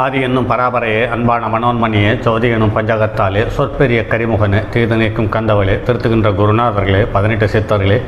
ஆதி என்னும் பராபரையே, அன்பான மனோன்மணியே, ஜோதி எனும் பஞ்சகத்தாலே, சொற்பெரிய கரிமுகனே, தீது நீக்கும் கந்தவளே, திருத்துகின்ற குருநாதர்களே, 18 சித்தர்களே,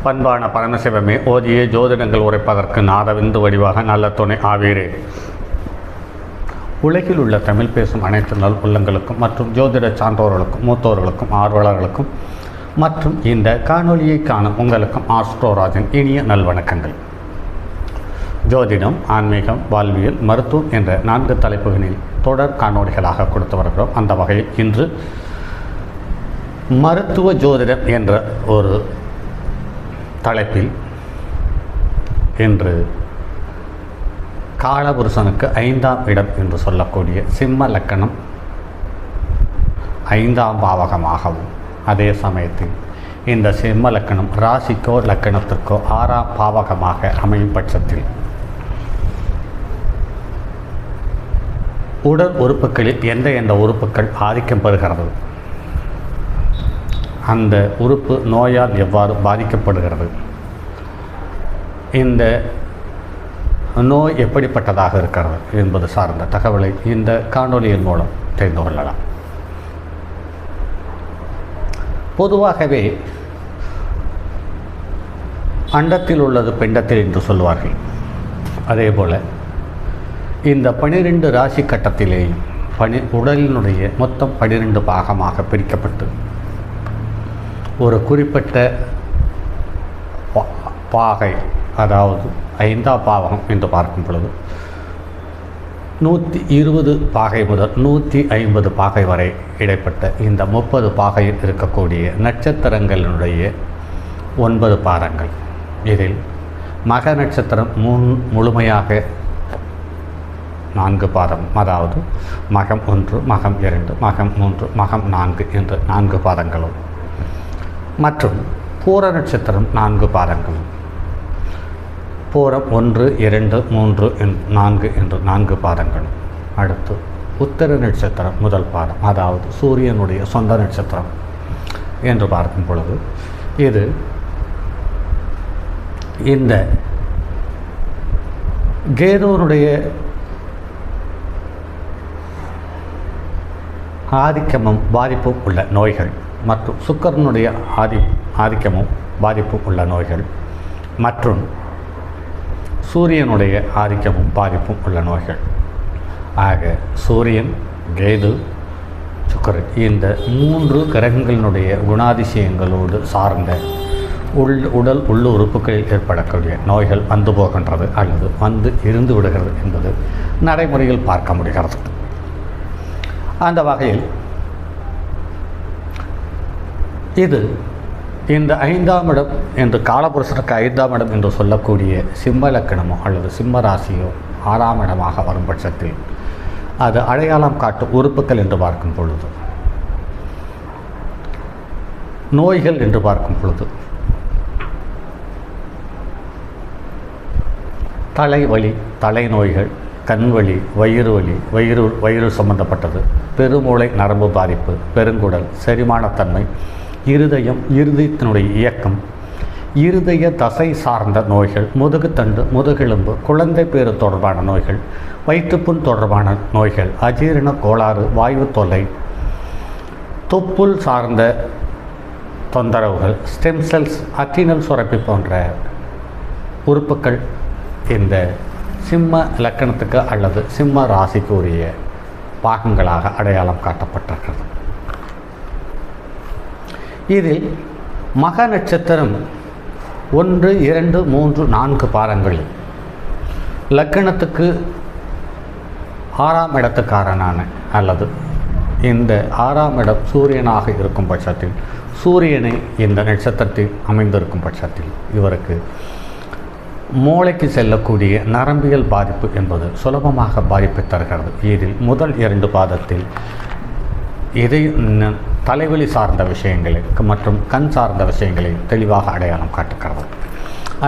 பண்பான பரமசிவமே, ஓதியே ஜோதிடங்கள் உரைப்பதற்கு நாதவிந்து வடிவாக நல்ல துணை ஆவீரே. உலகில் உள்ள தமிழ் பேசும் அனைத்து நல் உள்ளங்களுக்கும் மற்றும் ஜோதிட சான்றோர்களுக்கும் மூத்தோர்களுக்கும் ஆர்வலர்களுக்கும் மற்றும் இந்த காணொலியை காணும் உங்களுக்கும் ஆஸ்ட்ரோராஜன் இனிய நல்வணக்கங்கள். ஜோதிடம், ஆன்மீகம், வாழ்வியல், மருத்துவம் என்ற 4 தலைப்புகளில் தொடர் காணொலிகளாக கொடுத்து வருகிறோம். அந்த வகையில் இன்று மருத்துவ ஜோதிடம் என்ற ஒரு தலைப்பில் இன்று காலபுருஷனுக்கு 5ஆம் இடம் என்று சொல்லக்கூடிய சிம்ம லக்கணம் 5ஆம் பாவகமாகவும், அதே சமயத்தில் இந்த சிம்ம லக்கணம் ராசிக்கோ லக்கணத்திற்கோ 6ஆம் பாவகமாக அமையும் பட்சத்தில் உடல் உறுப்புகளில் எந்த உறுப்புகள் ஆதிக்கம் பெறுகிறது, அந்த உறுப்பு நோயால் எவ்வாறு பாதிக்கப்படுகிறது, இந்த நோய் எப்படிப்பட்டதாக இருக்கிறது என்பது சார்ந்த தகவலை இந்த காணொலியின் மூலம் தெரிந்து கொள்ளலாம். பொதுவாகவே அண்டத்தில் உள்ளது பிண்டத்தில் என்று சொல்வார்கள். அதேபோல் இந்த 12 ராசி கட்டத்திலேயும் உடலினுடைய மொத்தம் 12 பாகமாக பிரிக்கப்பட்டு ஒரு குறிப்பிட்ட பாகை, அதாவது 5ஆம் பாவகம் என்று பார்க்கும் பொழுது 120 பாகை முதல் 150 பாகை வரை இடைப்பட்ட இந்த 30 பாகையில் இருக்கக்கூடிய நட்சத்திரங்களினுடைய 9 பாதங்கள். இதில் மக நட்சத்திரம் முழுமையாக 4 பாதம், அதாவது மகம் 1, மகம் 2, மகம் 3, மகம் 4 என்ற 4 பாதங்களும், மற்றும் பூர நட்சத்திரம் 4 பாதங்களும், பூரம் 1, 2, 3, 4 என்று 4 பாதங்களும். அடுத்து உத்தர நட்சத்திரம் முதல் பாதம், அதாவது சூரியனுடைய சொந்த நட்சத்திரம் என்று பார்க்கும் பொழுது இது இந்த கேதுவனுடைய ஆதிக்கமும் பாதிப்பும் உள்ள நோய்கள் மற்றும் சுக்கிரனுடைய ஆதிக்கமும் பாதிப்பும் உள்ள நோய்கள் மற்றும் சூரியனுடைய ஆதிக்கமும் பாதிப்பும் உள்ள நோய்கள். ஆக சூரியன், கேது, சுக்கிரன் இந்த 3 கிரகங்களினுடைய குணாதிசயங்களோடு சார்ந்த உடல் உள்ள உறுப்புகளில் ஏற்படக்கூடிய நோய்கள் வந்து போகின்றது அல்லது வந்து இருந்து விடுகிறது என்பது நடைமுறையில் பார்க்க முடிகிறது. அந்த வகையில் இது இந்த 5ஆம் இடம் என்று காலபுருஷனுக்கு 5ஆம் இடம் என்று சொல்லக்கூடிய சிம்ம லக்கணமோ அல்லது சிம்ம ராசியோ 6ஆம் இடமாக வரும் பட்சத்தில் அது அடையாளம் காட்டும் உறுப்புகள் என்று பார்க்கும் பொழுது, நோய்கள் என்று பார்க்கும் பொழுது தலைவலி, தலைநோய்கள், கண்வலி, வயிறு வலி, வயிறு சம்பந்தப்பட்டது, பெருமூளை நரம்பு பாதிப்பு, பெருங்குடல், செரிமானத்தன்மை, இருதயம், இருதயத்தினுடைய இயக்கம், இருதய தசை சார்ந்த நோய்கள், முதுகுத்தண்டு, முதுகெலும்பு, குழந்தை பேறு தொடர்பான நோய்கள், வயிற்றுப்புண் தொடர்பான நோய்கள், அஜீரண கோளாறு, வாயு தொல்லை, தொப்புள் சார்ந்த தொந்தரவுகள், ஸ்டெம் செல்ஸ், அட்ரினல் சுரப்பி போன்ற உறுப்புகள் இந்த சிம்ம லக்கணத்துக்கு அல்லது சிம்ம ராசிக்கு உரிய பாகங்களாக அடையாளம் காட்டப்பட்டிருக்கிறது. இதில் மக நட்சத்திரம் 1, 2, 3, 4 பாதங்களில் லக்கணத்துக்கு 6ஆம் இடத்துக்காரனான அல்லது இந்த 6ஆம் இடம் சூரியனாக இருக்கும் பட்சத்தில், சூரியனை இந்த நட்சத்திரத்தில் அமைந்திருக்கும் பட்சத்தில் இவருக்கு மூளைக்கு செல்லக்கூடிய நரம்பியல் பாதிப்பு என்பது சுலபமாக பாதிப்பை தருகிறது. இதில் முதல் 2 பாதத்தில் தலைவலி சார்ந்த விஷயங்களை மற்றும் கண் சார்ந்த விஷயங்களை தெளிவாக அடையாளம் காட்டுகிறது.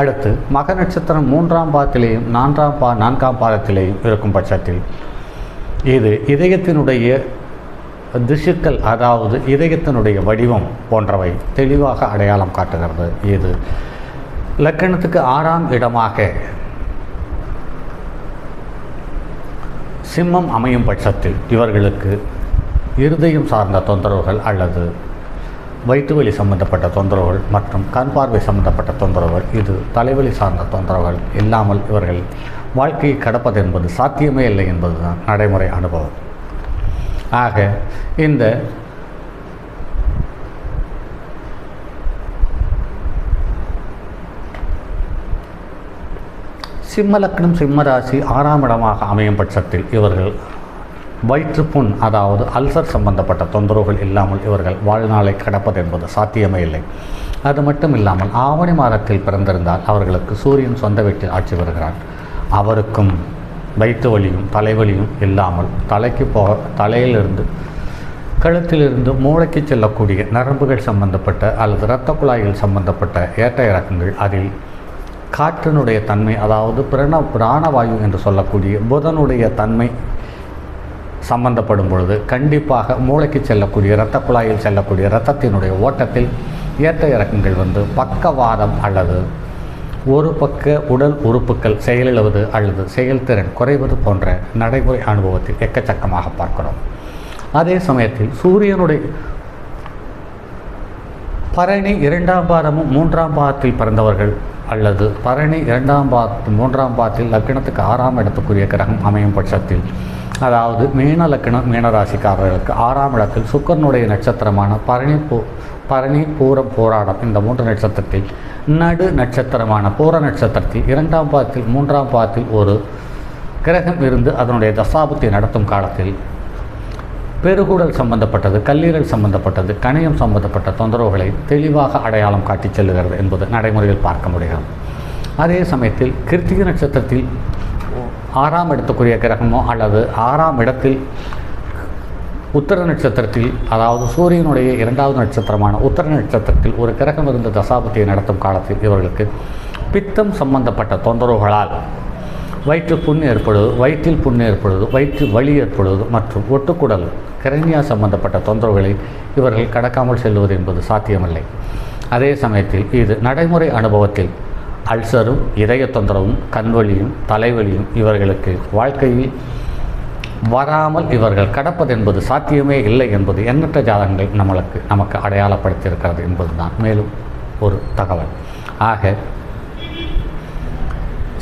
அடுத்து மக நட்சத்திரம் 3ஆம் பாதத்திலேயும் 4ஆம் பாதத்திலேயும் இருக்கும் பட்சத்தில் இது இதயத்தினுடைய திசுக்கள், அதாவது இதயத்தினுடைய வடிவம் போன்றவை தெளிவாக அடையாளம் காட்டுகிறது. இது லக்கணத்துக்கு 6ஆம் இடமாக சிம்மம் அமையும் பட்சத்தில் இவர்களுக்கு இருதயம் சார்ந்த தொந்தரவுகள் அல்லது வயிற்றுவலி சம்பந்தப்பட்ட தொந்தரவுகள் மற்றும் கண் பார்வை சம்பந்தப்பட்ட தொந்தரவுகள், இது தலைவலி சார்ந்த தொந்தரவுகள் இல்லாமல் இவர்கள் வாழ்க்கையை கடப்பது என்பது சாத்தியமே இல்லை என்பதுதான் நடைமுறை அனுபவம். ஆக இந்த சிம்ம லக்னம் சிம்ம ராசி 6ஆம் இடமாக அமையும் பட்சத்தில் இவர்கள் வயிற்றுப்புண் அதாவது அல்சர் சம்பந்தப்பட்ட தொந்தரவுகள் இல்லாமல் இவர்கள் வாழ்நாளை கடப்பது என்பது சாத்தியமே இல்லை. அது மட்டும் இல்லாமல் ஆவணி மாதத்தில் பிறந்திருந்தால் அவர்களுக்கு சூரியன் சொந்த வீட்டில் ஆட்சி வருகிறார். அவருக்கும் வயிற்று வலியும் தலைவலியும் இல்லாமல் தலையிலிருந்து கழுத்திலிருந்து மூளைக்கு செல்லக்கூடிய நரம்புகள் சம்பந்தப்பட்ட அல்லது இரத்த குழாய்கள் சம்பந்தப்பட்ட ஏற்ற இறக்கங்கள், அதில் காற்றினுடைய தன்மை அதாவது பிராணவாயு என்று சொல்லக்கூடிய புதனுடைய தன்மை சம்பந்தப்படும் பொழுது கண்டிப்பாக மூளைக்கு செல்லக்கூடிய இரத்த குழாயில் செல்லக்கூடிய இரத்தத்தினுடைய ஓட்டத்தில் ஏற்ற இறக்கங்கள் பக்கவாதம் அல்லது ஒரு பக்க உடல் உறுப்புகள் செயலிழவது அல்லது செயல்திறன் குறைவது போன்ற நடைமுறை அனுபவத்தில் எக்கச்சக்கமாக பார்க்கிறோம். அதே சமயத்தில் சூரியனுடைய பரணி 2ஆம் பாதமும் 3ஆம் பாதத்தில் பிறந்தவர்கள் அல்லது பரணி 2ஆம் பாதத்தில் 3ஆம் பாதத்தில் லக்னத்துக்கு 6ஆம் இடத்துக்குரிய கிரகம் அமையும் பட்சத்தில், அதாவது மீன லக்னம் மீனராசிக்காரர்களுக்கு 6ஆம் இடத்தில் சுக்கரனுடைய நட்சத்திரமான பரணி பூரம் போராடம் இந்த 3 நட்சத்திரத்தில் நடு நட்சத்திரமான பூர நட்சத்திரத்தில் 2ஆம் பாதத்தில் 3ஆம் பாதத்தில் ஒரு கிரகம் இருந்து அதனுடைய தசாபுத்தி நடத்தும் காலத்தில் பெருகுடல் சம்பந்தப்பட்டது, கல்லீரல் சம்பந்தப்பட்டது, கணையம் சம்பந்தப்பட்ட தொந்தரவுகளை தெளிவாக அடையாளம் காட்டி செல்லுகிறது என்பது நடைமுறையில் பார்க்க முடிகிறது. அதே சமயத்தில் கிருத்திகை நட்சத்திரத்தில் 6ஆம் இடத்துக்குரிய கிரகமோ அல்லது 6ஆம் இடத்தில் உத்தர நட்சத்திரத்தில் அதாவது சூரியனுடைய 2வது நட்சத்திரமான உத்தர நட்சத்திரத்தில் ஒரு கிரகம் இருந்த தசாபத்தியை நடத்தும் காலத்தில் இவர்களுக்கு பித்தம் சம்பந்தப்பட்ட தொந்தரவுகளால் வயிற்று புண் ஏற்படுவது, வயிற்றில் புண் ஏற்படுவது, வயிற்று வலி ஏற்படுவது மற்றும் ஒட்டுக்குடல் கிரனியா சம்பந்தப்பட்ட தொந்தரவுகளை இவர்கள் கடக்காமல் செல்வது என்பது சாத்தியமில்லை. அதே சமயத்தில் இது நடைமுறை அனுபவத்தில் அல்சரும் இதய தொந்தரவும் கண்வலியும் தலைவலியும் இவர்களுக்கு வாழ்க்கையில் வராமல் இவர்கள் கடப்பது என்பது சாத்தியமே இல்லை என்பது எண்ணற்ற ஜாதகங்கள் நமக்கு அடையாளப்படுத்தியிருக்கிறது என்பதுதான் மேலும் ஒரு தகவல். ஆக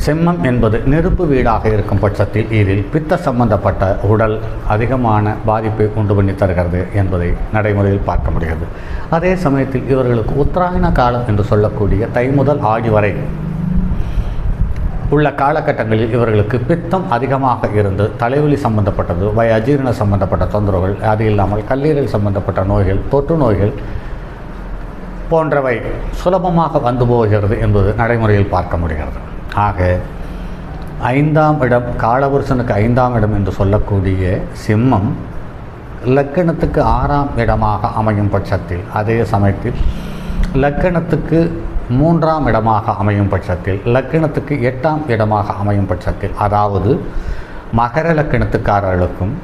சிம்மம் என்பது நெருப்பு வீடாக இருக்கும் பட்சத்தில் இதில் பித்த சம்பந்தப்பட்ட உடல் அதிகமான பாதிப்பை உண்டு பண்ணி தருகிறது என்பதை நடைமுறையில் பார்க்க முடிகிறது. அதே சமயத்தில் இவர்களுக்கு உத்தராயண காலம் என்று சொல்லக்கூடிய தை முதல் ஆடி வரை உள்ள காலகட்டங்களில் இவர்களுக்கு பித்தம் அதிகமாக இருந்து தலைவலி சம்பந்தப்பட்டது, அஜீரண சம்பந்தப்பட்ட தொந்தரவுகள், அது இல்லாமல் கல்லீரல் சம்பந்தப்பட்ட நோய்கள், தொற்று நோய்கள் போன்றவை சுலபமாக வந்து போகிறது என்பது நடைமுறையில் பார்க்க முடிகிறது. ஆக 5ஆம் இடம் காலபுருஷனுக்கு 5ஆம் இடம் என்று சொல்லக்கூடிய சிம்மம் லக்கணத்துக்கு 6ஆம் இடமாக அமையும் பட்சத்தில், அதே சமயத்தில் லக்கணத்துக்கு 3ஆம் இடமாக அமையும் பட்சத்தில், லக்கணத்துக்கு 8ஆம் இடமாக அமையும் பட்சத்தில், அதாவது மகர லக்கணத்துக்காரர்களுக்கும்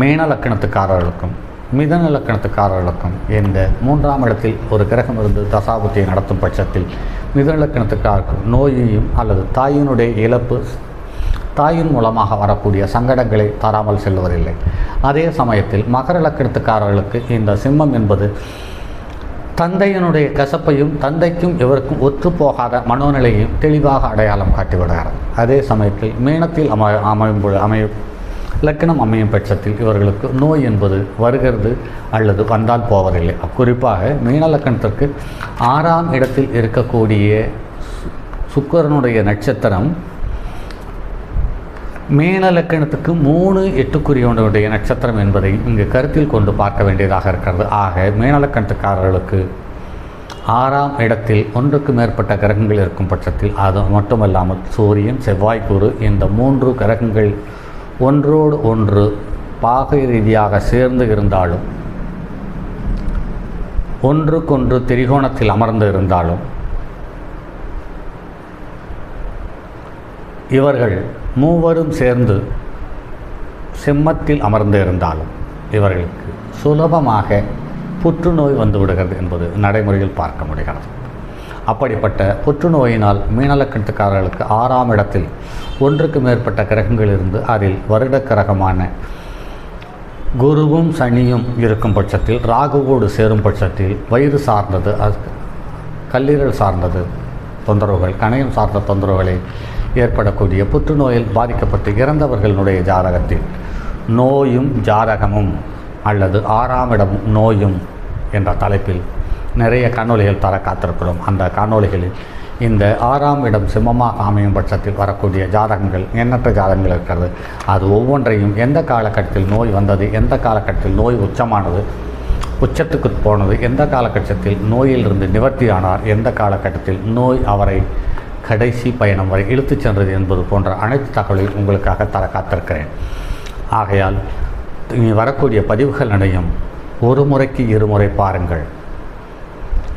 மீன லக்கணத்துக்காரர்களுக்கும் மிதன லக்கணத்துக்காரர்களுக்கும் இந்த 3ஆம் இடத்தில் ஒரு கிரகம் இருந்து தசாபுத்தியை நடத்தும் பட்சத்தில் மிதன லக்கணத்துக்காரர்கள் நோயையும் அல்லது தாயினுடைய இழப்பு, தாயின் மூலமாக வரக்கூடிய சங்கடங்களை தராமல் செல்வதில்லை. அதே சமயத்தில் மகர லக்கணத்துக்காரர்களுக்கு இந்த சிம்மம் என்பது தந்தையினுடைய கசப்பையும் தந்தைக்கும் இவருக்கும் ஒத்துப்போகாத மனோநிலையையும் தெளிவாக அடையாளம் காட்டிவிடுகிறது. அதே சமயத்தில் மீனத்தில் அமையும் லக்கணம் அமையும் பட்சத்தில் இவர்களுக்கு நோய் என்பது வருகிறது அல்லது வந்தால் போவதில்லை. குறிப்பாக மீன லக்கணத்திற்கு 6ஆம் இடத்தில் இருக்கக்கூடிய சுக்கிரனுடைய நட்சத்திரம் மீன லக்கணத்துக்கு 3-8 நட்சத்திரம் என்பதை இங்கு கருத்தில் கொண்டு பார்க்க வேண்டியதாக இருக்கிறது. ஆக மீன லக்கணத்துக்காரர்களுக்கு 6ஆம் இடத்தில் ஒன்றுக்கு மேற்பட்ட கிரகங்கள் இருக்கும் பட்சத்தில், அது மட்டுமல்லாமல் சூரியன் செவ்வாய் குரு இந்த 3 கிரகங்கள் ஒன்றோடு ஒன்று பாகை ரீதியாக சேர்ந்து இருந்தாலும், ஒன்றுக்கொன்று திரிகோணத்தில் அமர்ந்து இருந்தாலும், இவர்கள் மூவரும் சேர்ந்து சிம்மத்தில் அமர்ந்து இருந்தாலும் இவர்களுக்கு சுலபமாக புற்றுநோய் வந்துவிடுகிறது என்பது நடைமுறையில் பார்க்க முடிகிறது. அப்படிப்பட்ட புற்றுநோயினால் மீனலக்கணத்துக்காரர்களுக்கு 6ஆம் இடத்தில் ஒன்றுக்கு மேற்பட்ட கிரகங்கள் இருந்து அதில் வருட கிரகமான குருவும் சனியும் இருக்கும் பட்சத்தில், ராகுவோடு சேரும் பட்சத்தில் வயிறு சார்ந்தது, கல்லீரல் சார்ந்தது தொந்தரவுகள், கணையம் சார்ந்த தொந்தரவுகளை ஏற்படக்கூடிய புற்றுநோயில் பாதிக்கப்பட்டு இறந்தவர்களுடைய ஜாதகத்தில் நோயும் ஜாதகமும் அல்லது 6ஆம் இடம் நோயும் என்ற தலைப்பில் நிறைய காணொளிகள் தர காத்திருக்கிறோம். அந்த காணொளிகளில் இந்த 6ஆம் இடம் சிம்மமாக அமையும் பட்சத்தில் வரக்கூடிய ஜாதகங்கள் எண்ணற்ற ஜாதகங்கள் இருக்கிறது. அது ஒவ்வொன்றையும் எந்த காலகட்டத்தில் நோய் வந்தது, எந்த காலகட்டத்தில் நோய் உச்சமானது, உச்சத்துக்கு போனது, எந்த காலகட்டத்தில் நோயிலிருந்து நிவர்த்தியானார், எந்த காலகட்டத்தில் நோய் அவரை கடைசி பயணம் வரை இழுத்துச் சென்றது என்பது போன்ற அனைத்து தகவலையும் உங்களுக்காக தர காத்திருக்கிறேன். ஆகையால் வரக்கூடிய பதிவுகள் அனையும் ஒரு முறைக்கு இருமுறை பாருங்கள்.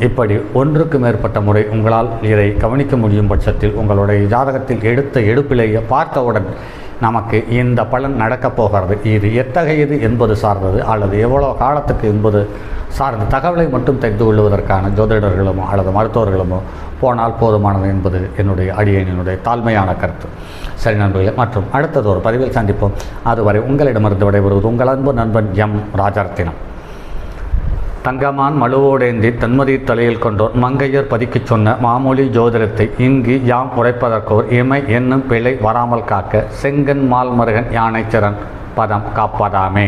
இப்படி ஒன்றுக்கு மேற்பட்ட முறை உங்களால் இதை கவனிக்க முடியும் பட்சத்தில் உங்களுடைய ஜாதகத்தில் எடுத்த எடுப்பிலேயே பார்த்தவுடன் நமக்கு இந்த பலன் நடக்கப் போகிறது, இது எத்தகையது என்பது சார்ந்தது அல்லது எவ்வளோ காலத்துக்கு என்பது சார்ந்த தகவலை மட்டும் தெரிந்து கொள்வதற்கான ஜோதிடர்களுமோ அல்லது மருத்துவர்களுமோ போனால் போதுமானது என்பது என்னுடைய அடியேனினுடைய தாழ்மையான கருத்து. சரி நண்பர்களே, மற்றும் அடுத்தது ஒரு பதிவில் சந்திப்போம். அதுவரை உங்களிடமிருந்து விடைபெறுவது உங்கள் அன்பு நண்பன் எம் ராஜரத்தினம். தங்கமான் மழுவோடேந்தி தன்மதி தலையில் கொண்டோர் மங்கையர் பதிக்கச் சொன்ன மாமொழி ஜோதிடத்தை இங்கு யாம் உரைப்பதற்கோர் இமை என்னும் பிழை வராமல் காக்க செங்கன் மால் மருகன் யானைச்சரன் பதம் காப்பதாமே.